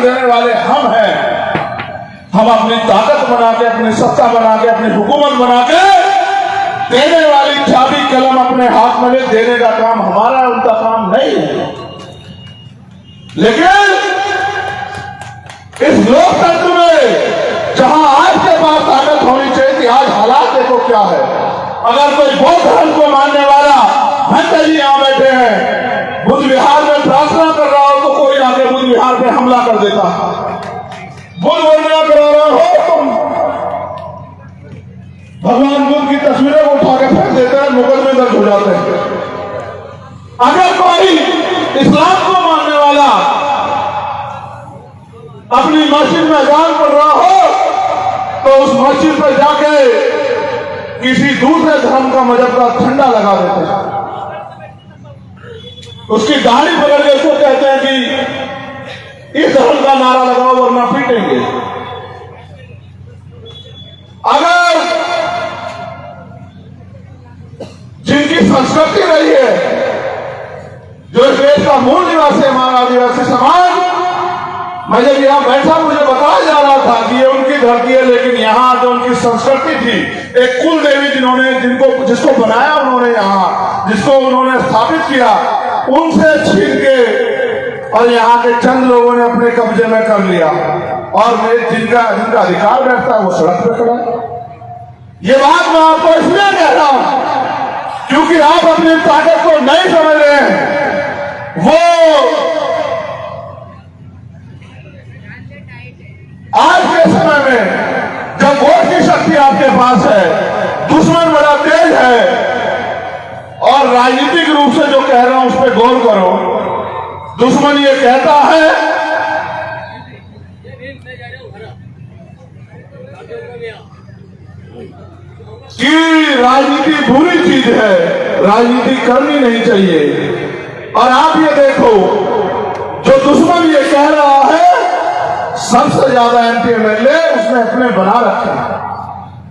देने वाले हम हैं। हम अपनी ताकत बना के, अपनी सत्ता बना के, अपनी हुकूमत बना के देने वाली चाबी कलम अपने हाथ में ले, देने का काम हमारा है, उनका काम नहीं है। लेकिन इस लोकतंत्र में जहां आज के पास ताकत होनी चाहिए थी, आज हालात देखो क्या है। अगर कोई बौद्ध धर्म को मानने वाला भंते जी यहां बैठे हैं, बुद्ध विहार में प्रार्थना कर रहा हो तो कोई आके बुद्ध विहार पे हमला कर देता है। बुद्ध वंदना करा रहे हो तुम, भगवान बुद्ध की तस्वीरें को उठा के फेंक देते हैं, मुकदमे दर्ज हो जाते हैं। अगर कोई इस्लाम को मानने वाला अपनी मस्जिद में अजान पढ़ रहा हो तो उस मस्जिद पर जाके किसी दूसरे धर्म का मजहब का झंडा लगा देते हैं, उसकी दाढ़ी पकड़ के उसको कहते हैं कि इस धर्म का नारा लगाओ वरना पीटेंगे। अगर जिनकी संस्कृति रही है, जो इस देश का मूल निवासी है, हमारा आदिवासी समाज, मैं जब यहां बैठा मुझे बताया जा रहा था कि ये उनकी धरती है, लेकिन यहाँ जो उनकी संस्कृति थी, एक कुल देवी जिसको बनाया उन्होंने, यहाँ जिसको उन्होंने स्थापित किया, उनसे छीन के और यहाँ के चंद लोगों ने अपने कब्जे में कर लिया, और जिनका अधिकार बैठता है वो सड़क पे खड़ा है। ये बात मैं आपको इसलिए कह रहा हूं क्योंकि आप अपनी ताकत को नहीं समझ रहे हैं। वो आज के समय में जब वोट की शक्ति आपके पास है, दुश्मन बड़ा तेज है, और राजनीतिक रूप से जो कह रहा हूं उस पर गौर करो। दुश्मन ये कहता है कि राजनीति बुरी चीज है, राजनीति करनी नहीं चाहिए। और आप ये देखो, जो दुश्मन ये कह रहा है, सबसे ज्यादा एमपी एमएलए उसने अपने बना रखे हैं,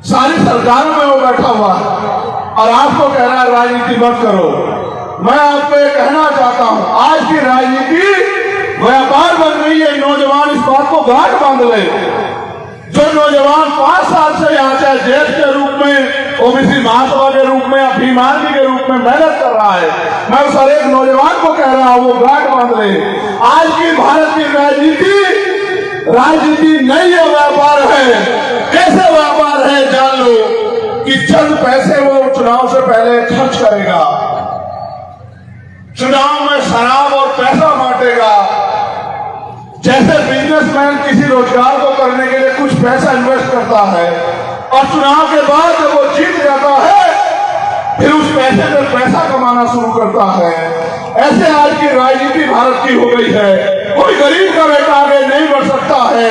सारी सरकारों में वो बैठा हुआ है, और आपको कह रहा है राजनीति मत करो। मैं आपको ये कहना चाहता हूं, आज की राजनीति व्यापार बन गई है। नौजवान इस बात को गांठ बांध ले। जो नौजवान 5 साल से यहाँ चाहे जेठ के रूप में, ओबीसी महासभा के रूप में या भीमार्मी के रूप में मेहनत कर रहा है, मैं उस हर एक नौजवान को कह रहा हूं वो गांठ बांध ले। आज की भारत की राजनीति नहीं है, व्यापार है। कैसे व्यापार है जान लो कि चंद पैसे वो चुनाव से पहले खर्च करेगा, चुनाव में शराब और पैसा बांटेगा। जैसे बिजनेसमैन किसी रोजगार को करने के लिए कुछ पैसा इन्वेस्ट करता है और चुनाव के बाद जब वो जीत जाता है फिर उस पैसे से पैसा कमाना शुरू करता है, ऐसे आज की राजनीति भारत की हो गई है। कोई गरीब का बेटा आगे नहीं बढ़ सकता है।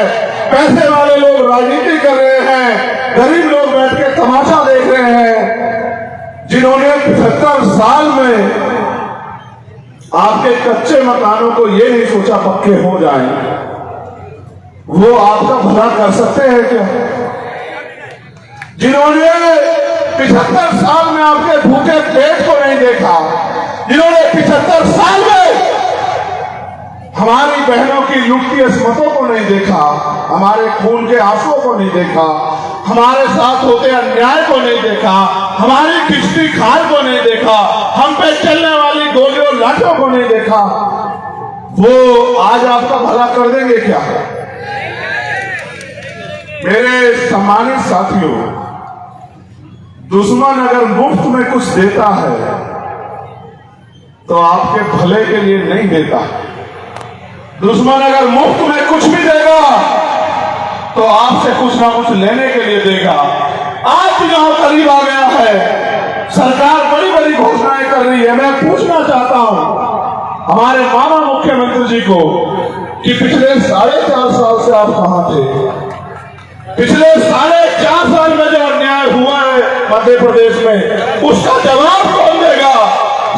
पैसे वाले लोग राजनीति कर रहे हैं, गरीब लोग बैठ के तमाशा देख रहे हैं। जिन्होंने 75 साल में आपके कच्चे मकानों को ये नहीं सोचा पक्के हो जाएं, वो आपका भला कर सकते हैं क्या? जिन्होंने 75 साल में आपके भूखे पेट को नहीं देखा, जिन्होंने 75 साल में हमारी बहनों की लुटती अस्मतों को नहीं देखा, हमारे खून के आंसुओं को नहीं देखा, हमारे साथ होते अन्याय को नहीं देखा, हमारी किश्ती खाल को नहीं देखा, हम पे चलने वाली गोलियों लाठों को नहीं देखा, वो आज आपका भला कर देंगे क्या? मेरे सम्मानित साथियों, दुश्मन अगर मुफ्त में कुछ देता है तो आपके भले के लिए नहीं देता। दुश्मन अगर मुफ्त में कुछ भी देगा तो आपसे कुछ ना कुछ लेने के लिए देगा। आज चुनाव करीब आ गया है, सरकार बड़ी बड़ी घोषणाएं कर रही है। मैं पूछना चाहता हूं हमारे माननीय मुख्यमंत्री जी को कि पिछले 4.5 साल से आप कहां थे? पिछले 4.5 साल में जो अन्याय हुआ है मध्य प्रदेश में, उसका जवाब कौन देगा?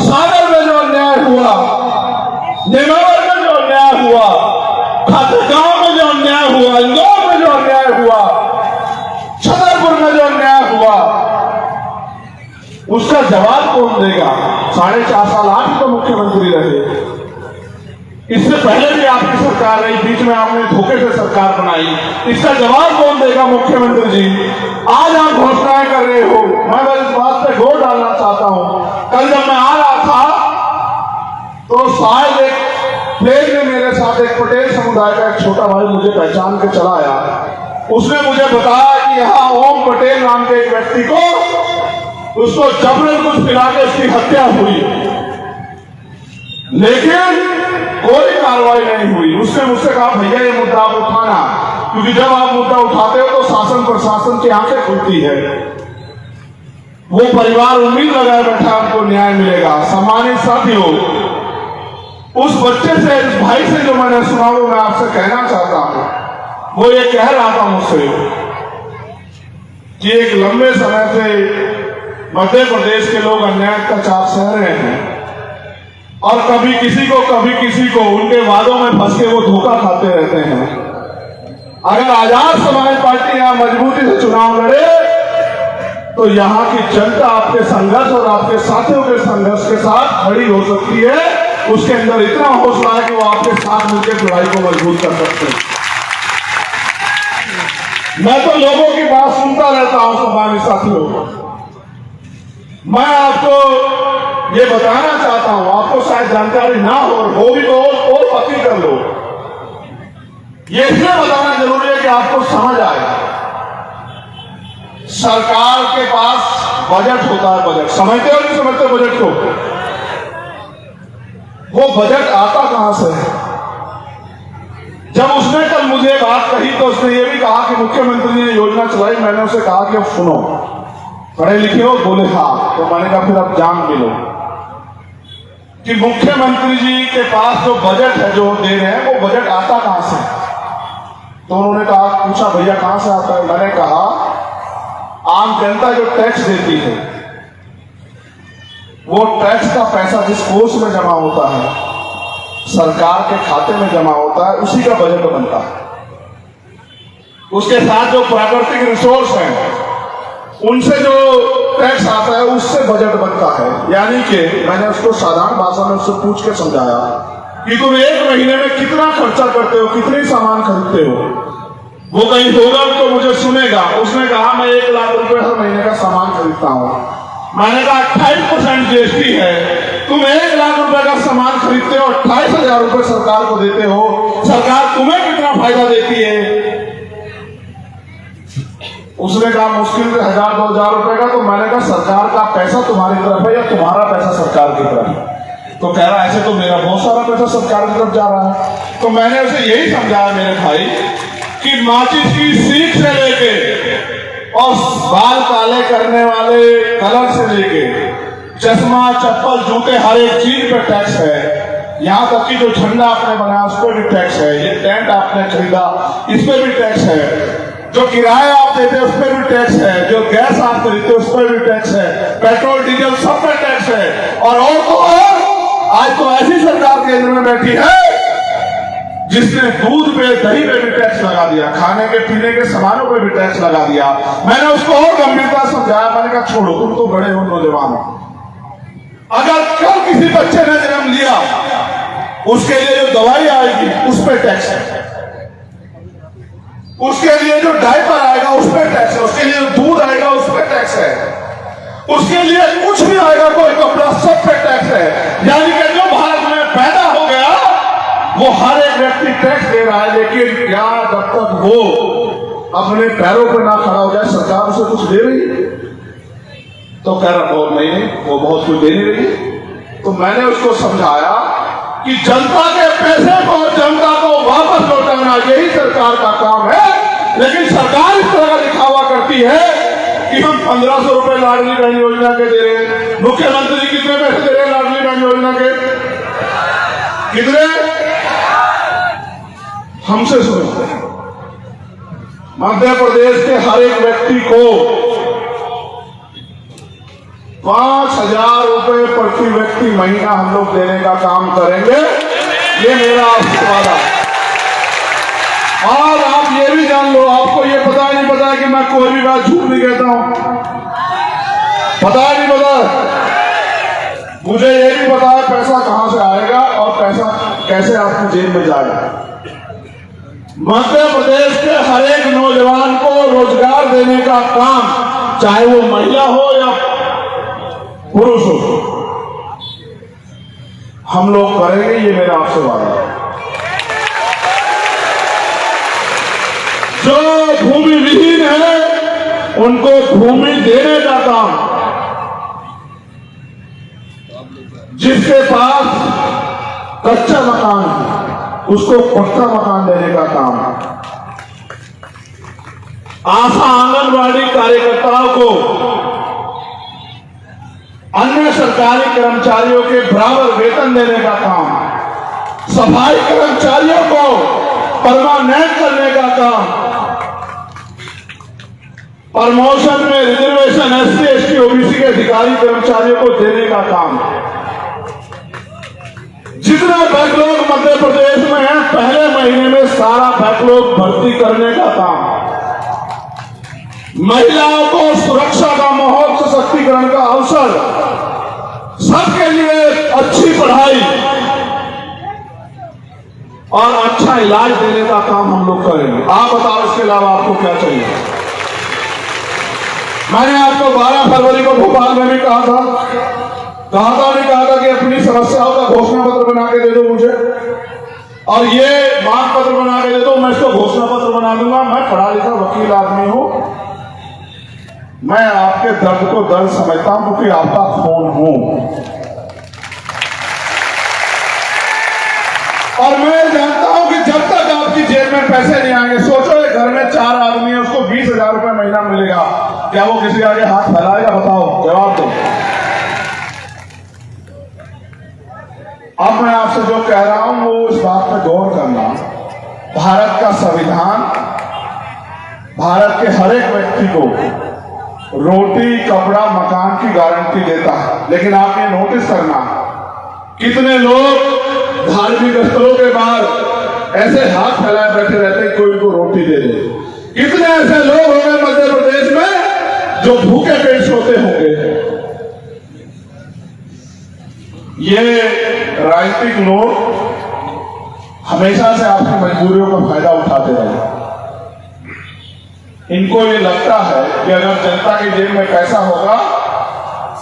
सागर में जो अन्याय हुआ, नेमावर में जो अन्याय हुआ, खातेगांव में जो अन्याय हुआ, इंदौर में जो अन्याय हुआ, छतरपुर में जो अन्याय हुआ, उसका जवाब कौन देगा? 4.5 साल आप ही तो मुख्यमंत्री रहे। इससे पहले भी आपकी सरकार रही, बीच में आपने धोखे से सरकार बनाई, इसका जवाब कौन देगा मुख्यमंत्री जी? आज आप घोषणाएं कर रहे हो, मैं बस इस बात पे जोर डालना चाहता हूं। कल जब मैं आ रहा था तो शायद एक प्लेन में मेरे साथ एक पटेल समुदाय का एक छोटा भाई मुझे पहचान के चला आया। उसने मुझे बताया कि यहाँ ओम पटेल नाम के एक व्यक्ति को उसको जबरन कुछ पिला के उसकी हत्या हुई, लेकिन कोई कार्रवाई नहीं हुई। उसने मुझसे कहा भैया ये मुद्दा आप उठाना, क्योंकि जब आप मुद्दा उठाते हो तो शासन प्रशासन की आंखें खुलती है। वो परिवार उम्मीद लगाए बैठा आपको न्याय मिलेगा। सम्मानित साथियों, उस बच्चे से, इस भाई से जो मैंने सुना वो मैं आपसे कहना चाहता हूं। वो ये कह रहा था मुझसे कि एक लंबे समय से मध्य प्रदेश के लोग अन्याय अत्याचार सह रहे हैं और कभी किसी को उनके वादों में फंस के वो धोखा खाते रहते हैं। अगर आजाद समाज पार्टी यहां मजबूती से चुनाव लड़े तो यहां की जनता आपके संघर्ष और आपके साथियों के संघर्ष के साथ खड़ी हो सकती है। उसके अंदर इतना हौसला है कि वो आपके साथ मिलकर लड़ाई को मजबूत कर सकते हैं। मैं तो लोगों की बात सुनता रहता हूं सम्मानित साथियों। मैं आपको ये बताना चाहता हूं, आपको शायद जानकारी ना हो भी तो और पक्की कर लो। ये इसलिए बताना जरूरी है कि आपको समझ आए। सरकार के पास बजट होता है, बजट समझते हो नहीं समझते बजट को? वो बजट आता कहां से है? जब उसने कल मुझे बात कही तो उसने ये भी कहा कि मुख्यमंत्री ने योजना चलाई। मैंने उसे कहा कि अब सुनो, पढ़े लिखे हो? बोले हाँ। तो मैंने कहा फिर अब जान मिलो कि मुख्यमंत्री जी के पास जो बजट है, जो दे रहे हैं, वो बजट आता कहां से? तो उन्होंने कहा, पूछा भैया कहां से आता है? मैंने कहा आम जनता जो टैक्स देती है, वो टैक्स का पैसा जिस कोष में जमा होता है, सरकार के खाते में जमा होता है, उसी का बजट बनता है। उसके साथ जो प्राकृतिक रिसोर्स हैं, उनसे जो टैक्स आता है, उससे बजट बनता है। यानी कि मैंने उसको साधारण भाषा में उससे पूछ के समझाया कि तुम एक महीने में कितना खर्चा करते हो, कितने सामान खरीदते हो? वो कहीं होगा तो मुझे सुनेगा। उसने कहा मैं 1 लाख रुपए हर महीने का सामान खरीदता हूं। मैंने कहा 28% जीएसटी है, तुम 1 लाख रुपए का सामान खरीदते हो, 28,000 रुपए सरकार को देते हो, सरकार तुम्हें कितना फायदा देती है? उसने कहा मुश्किल से 1,000-2,000 रुपए का। तो मैंने कहा सरकार का पैसा तुम्हारी तरफ है या तुम्हारा पैसा सरकार की तरफ है? तो कह रहा ऐसे तो मेरा बहुत सारा पैसा सरकार की तरफ जा रहा है। तो मैंने उसे यही समझाया मेरे भाई कि माचिस की सीख से लेके और बाल काले करने वाले कलर से लेके चश्मा, चप्पल, जूते, हर एक चीज पे टैक्स है। यहां तक कि जो झंडा आपने बनाया उस पर भी टैक्स है। ये टेंट आपने खरीदा, इस पर भी टैक्स है। जो किराया आप देते उस पर भी टैक्स है। जो गैस आप खरीदते उस पर भी टैक्स है। पेट्रोल, डीजल, सब पे टैक्स है। और तो आज तो ऐसी सरकार केंद्र में बैठी है जिसने दूध पे, दही पे भी टैक्स लगा दिया, खाने के पीने के सामानों पे भी टैक्स लगा दिया। मैंने उसको और गंभीरता समझाया। मैंने कहा छोड़ो, तुम तो बड़े हो, नौजवान हो। अगर कल किसी बच्चे ने जन्म लिया, उसके लिए जो दवाई आएगी उस पर टैक्स है, उसके लिए जो डायपर आएगा उस पर टैक्स है, उसके लिए जो दूध आएगा उस पर टैक्स है, उसके लिए कुछ भी आएगा, कोई कपड़ा, सब पे टैक्स है। यानी कि जो भारत में पैदा हो गया वो हर एक व्यक्ति टैक्स दे रहा है। लेकिन क्या जब तक वो अपने पैरों पर ना खड़ा हो जाए सरकार उसे कुछ दे रही है? तो कह रहा बहुत नहीं, वो बहुत कुछ दे नहीं रही। तो मैंने उसको समझाया कि जनता के पैसे को जनता को वापस लौटाना यही सरकार का काम है। लेकिन सरकार इस तरह का दिखावा करती है कि हम 1,500 रुपए लाडली बहन योजना के दे रहे हैं। मुख्यमंत्री कितने पैसे दे रहे हैं लाडली बहन योजना के? कितने? हमसे सुनो, मध्य प्रदेश के हर एक व्यक्ति को 5,000 रुपए प्रति व्यक्ति महीना हम लोग देने का काम करेंगे। ये मेरा आपसे वादा। और आप ये भी जान लो, आपको ये पता नहीं पता कि मैं कोई भी बात झूठ नहीं कहता हूं। पता नहीं पता? मुझे ये भी बताया पैसा कहां से आएगा और पैसा कैसे आपकी जेब में जाएगा। मध्य प्रदेश के हर एक नौजवान को रोजगार देने का काम, चाहे वो महिला हो या पुरुष हो, हम लोग करेंगे, ये मेरा आपसे वादा है। जो भूमि विहीन है उनको भूमि देने का काम, जिसके पास कच्चा मकान है उसको पक्का मकान देने का काम, आशा आंगनवाड़ी कार्यकर्ताओं को अन्य सरकारी कर्मचारियों के बराबर वेतन देने का काम, सफाई कर्मचारियों को परमानेंट करने का काम, प्रमोशन में रिजर्वेशन एससी एसटी ओबीसी के अधिकारी कर्मचारियों को देने का काम, जितना बैकलॉग मध्य प्रदेश में है पहले महीने में सारा बैकलॉग भर्ती करने का काम, महिलाओं को सुरक्षा का माहौल, सशक्तिकरण का अवसर, सबके लिए अच्छी पढ़ाई और अच्छा इलाज देने का काम हम लोग करेंगे। आप बताओ इसके अलावा आपको क्या चाहिए। मैंने आपको 12 फरवरी को भोपाल में भी कहा था कि अपनी समस्याओं का घोषणा पत्र बना के दे दो मुझे, और ये मांग पत्र बना के दे दो, मैं इसको घोषणा पत्र बना दूंगा। मैं पढ़ा लिखा वकील आदमी हूं, मैं आपके दर्द को दर्द समझता हूं क्योंकि आपका खून हूं, और मैं जानता हूं कि जब तक आपकी जेब में पैसे नहीं आएंगे, सोचो एक घर में 4 आदमी है, उसको 20,000 रुपए महीना मिलेगा, क्या वो किसी आगे हाथ फैलाएगा? बताओ, जवाब दो। अब मैं आपसे जो कह रहा हूं वो इस बात पर गौर करना, भारत का संविधान भारत के हर एक व्यक्ति को रोटी, कपड़ा, मकान की गारंटी देता है, लेकिन आप ये नोटिस करना कितने लोग धार्मिक स्थलों के बाहर ऐसे हाथ फैलाए बैठे रहते हैं, कोई को रोटी दे दे। कितने ऐसे लोग होंगे मध्य प्रदेश में जो भूखे पेट सोते होंगे। ये राजनीतिक लोग हमेशा से आपकी मजबूरियों का फायदा उठाते रहे। इनको ये लगता है कि अगर जनता की जेब में पैसा होगा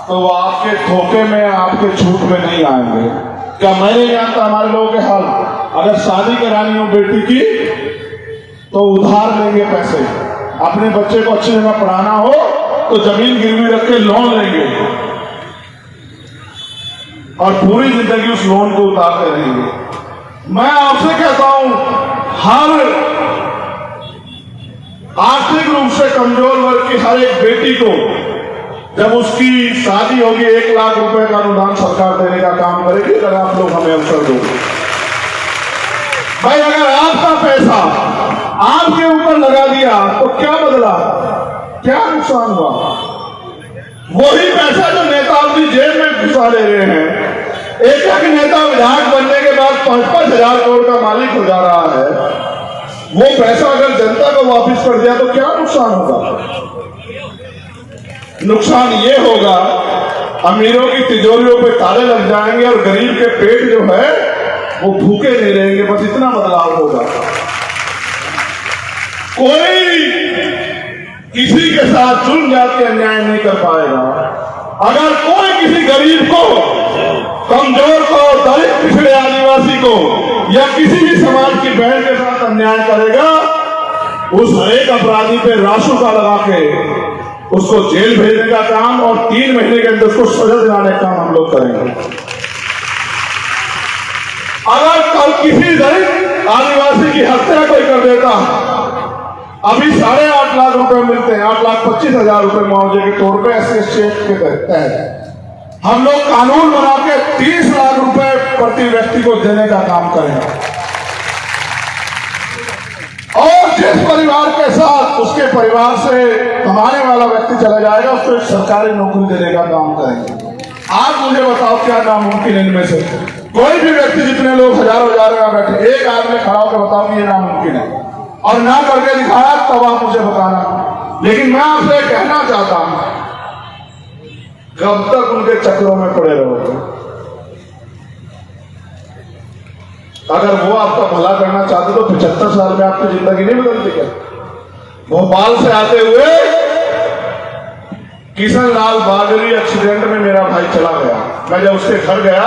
तो वो आपके धोखे में, आपके छूट में नहीं आएंगे। क्या मैं नहीं जानता हमारे लोगों के हाल? अगर शादी करानी हो बेटी की तो उधार लेंगे पैसे, अपने बच्चे को अच्छी जगह पढ़ाना हो तो जमीन गिरवी रख के लोन लेंगे और पूरी जिंदगी उस लोन को उतारते रहेंगे। मैं आपसे कहता हूं, हर आर्थिक रूप से कमजोर वर्ग की हर एक बेटी को जब उसकी शादी होगी 1 लाख रुपए का अनुदान सरकार देने का काम करेगी, अगर आप लोग हमें अवसर दोगे। भाई अगर आपका पैसा आपके ऊपर लगा दिया तो क्या बदला, क्या नुकसान हुआ? वही पैसा जो नेता अपनी जेब में घुसा ले रहे हैं, एक नेता विधायक बनने के बाद 5-5 हजार करोड़ का मालिक हो जा रहा है, वो पैसा अगर जनता को वापस कर दिया तो क्या नुकसान होगा? नुकसान ये होगा, अमीरों की तिजोरियों पे ताले लग जाएंगे और गरीब के पेट जो है वो भूखे नहीं रहेंगे। बस इतना बदलाव होगा। कोई किसी के साथ जुल्म जात के अन्याय नहीं कर पाएगा। अगर कोई किसी गरीब को, कमजोर को, दलित, पिछड़े, आदिवासी को या किसी भी समाज की बहन के साथ अन्याय करेगा, उस हरेक अपराधी पे राशु का लगा के उसको जेल भेजने का काम और 3 महीने के अंदर उसको सजा दिलाने का काम हम लोग करेंगे। अगर कल किसी दलित आदिवासी की हत्या कोई कर देता, अभी 8.5 लाख रुपए मिलते हैं, 8,25,000 रुपए मुआवजे के तौर पे एससी एक्ट के तहत हम लोग कानून बना के 30 लाख रुपए प्रति व्यक्ति को देने का काम करेंगे। और जिस परिवार के साथ उसके परिवार से कमाने वाला व्यक्ति चला जाएगा उसको एक सरकारी नौकरी देने का काम करेंगे। आप मुझे बताओ क्या नामुमकिन है इनमें से? कोई भी व्यक्ति, जितने लोग हजारों बैठे, एक आदमी खड़ा होकर बताओ कि ये नामुमकिन है, और ना करके दिखाया तब आप मुझे बताना। लेकिन मैं आपसे कहना चाहता हूं, कब तक उनके चक्रों में पड़े रहोगे? अगर वो आपका भला करना चाहते तो 75 साल में आपकी जिंदगी नहीं बदलती क्या? भोपाल से आते हुए किशन लाल बागरी एक्सीडेंट में मेरा भाई चला गया। मैं जब उसके घर गया,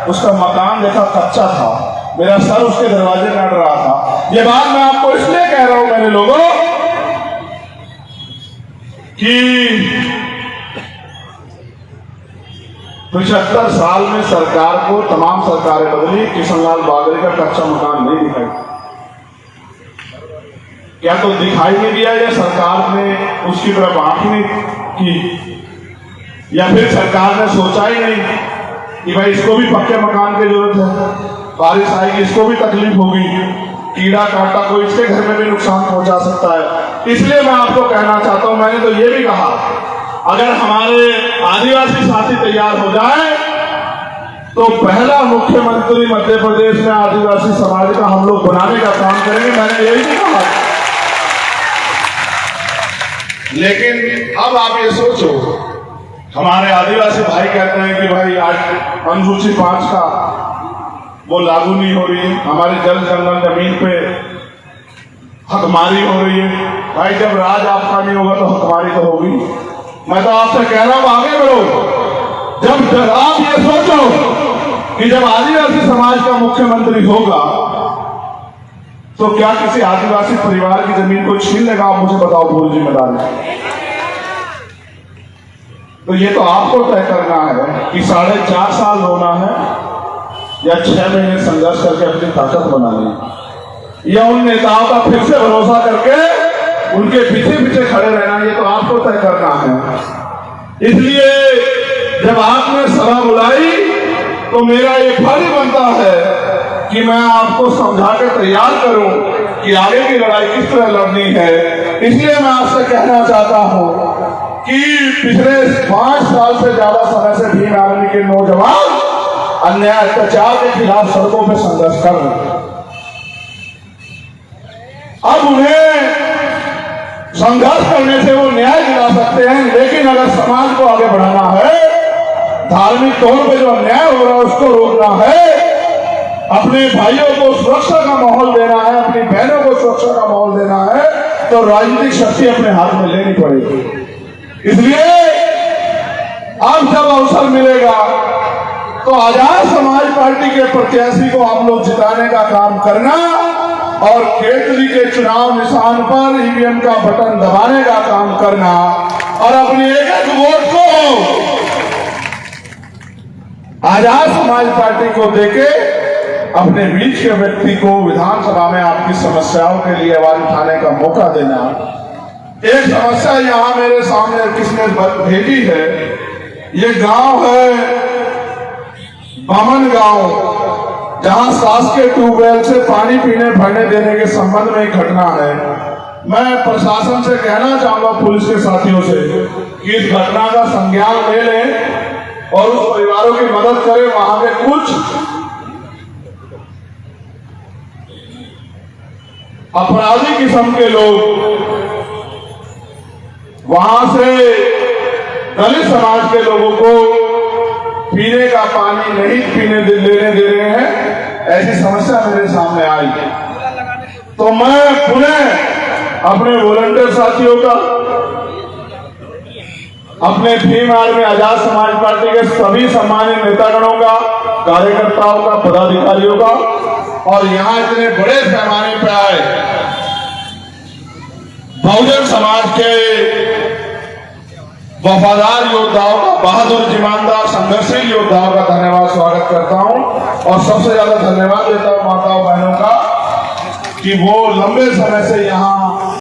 उसका मकान देखा कच्चा था, मेरा सर उसके दरवाजे में अड़ रहा था। ये बात मैं आपको इसलिए कह रहा हूं मेरे लोगों कि 75 साल में सरकार को तमाम सरकारें बदली, किशन लाल बागरी का कच्चा मकान नहीं दिखाई। क्या तो दिखाई नहीं दिया या सरकार ने उसकी तरफ आंख नहीं की, या फिर सरकार ने सोचा ही नहीं कि भाई इसको भी पक्के मकान की जरूरत है, बारिश आएगी इसको भी तकलीफ होगी, कीड़ा काटा कोई इसके घर में भी नुकसान पहुंचा सकता है। इसलिए मैं आपको कहना चाहता हूं, मैंने तो ये भी कहा अगर हमारे आदिवासी साथी तैयार हो जाए तो पहला मुख्यमंत्री मध्य प्रदेश में आदिवासी समाज का हम लोग बनाने का काम करेंगे। मैंने यही नहीं कहा। लेकिन अब आप ये सोचो, हमारे आदिवासी भाई कहते हैं कि भाई आज अनुसूची 5 का वो लागू नहीं हो रही है, हमारी जल जंगल जमीन पे हकमारी हो रही है। भाई जब राज आपका नहीं होगा तो हकमारी तो होगी। मैं तो आपसे कह रहा हूं आगे बढ़ो। जब आप ये सोचो कि जब आदिवासी समाज का मुख्यमंत्री होगा तो क्या किसी आदिवासी परिवार की जमीन को छीन लेगा? आप मुझे बताओ पूरी जिम्मेदारी। तो ये तो आपको तय करना है कि 4.5 साल रोना है या 6 महीने संघर्ष करके अपनी ताकत बनानी है, या उन नेताओं का फिर से भरोसा करके उनके पीछे पीछे खड़े रहना। ये तो आपको तय करना है। इसलिए जब आपने सभा बुलाई तो मेरा ये फर्ज बनता है कि मैं आपको समझा के तैयार करूं कि आगे की लड़ाई किस तरह लड़नी है। इसलिए मैं आपसे कहना चाहता हूं कि पिछले 5 साल से ज्यादा समय से भीम आर्मी के नौजवान अन्याय अत्याचार के खिलाफ सड़कों पर संघर्ष कर रहे हैं। अब उन्हें संघर्ष करने से वो न्याय दिला सकते हैं, लेकिन अगर समाज को आगे बढ़ाना है, धार्मिक तौर पे जो अन्याय हो रहा है उसको रोकना है, अपने भाइयों को सुरक्षा का माहौल देना है, अपनी बहनों को सुरक्षा का माहौल देना है, तो राजनीतिक शक्ति अपने हाथ में लेनी पड़ेगी। इसलिए अब जब अवसर मिलेगा तो आजाद समाज पार्टी के प्रत्याशी को आप लोग जिताने का काम करना और केतली के चुनाव निशान पर ईवीएम का बटन दबाने का काम करना और अपनी एक वोट को आजाद समाज पार्टी को देके अपने बीच के व्यक्ति को विधानसभा में आपकी समस्याओं के लिए आवाज उठाने का मौका देना। एक समस्या यहां मेरे सामने किसने भेजी है, ये गांव है बामन गांव, जहां शासकीय ट्यूबवेल से पानी पीने भरने देने के संबंध में एक घटना है। मैं प्रशासन से कहना चाहूंगा, पुलिस के साथियों से, कि इस घटना का संज्ञान ले लें और उस परिवारों की मदद करें। वहां के कुछ अपराधी किस्म के लोग वहां से दलित समाज के लोगों को पीने का पानी नहीं लेने दे रहे हैं, ऐसी समस्या मेरे सामने आई। तो मैं पुनः अपने वॉलंटियर साथियों का, अपने भीम आर्मी आजाद समाज पार्टी के सभी सम्मानित नेतागणों का, कार्यकर्ताओं का, पदाधिकारियों का और यहां इतने बड़े पैमाने पर आए बहुजन समाज के वफादार योद्धाओं का, बहादुर ईमानदार संघर्षशील योद्धाओं का धन्यवाद स्वागत करता हूं। और सबसे ज्यादा धन्यवाद देता हूं माताओं बहनों का कि वो लंबे समय से यहां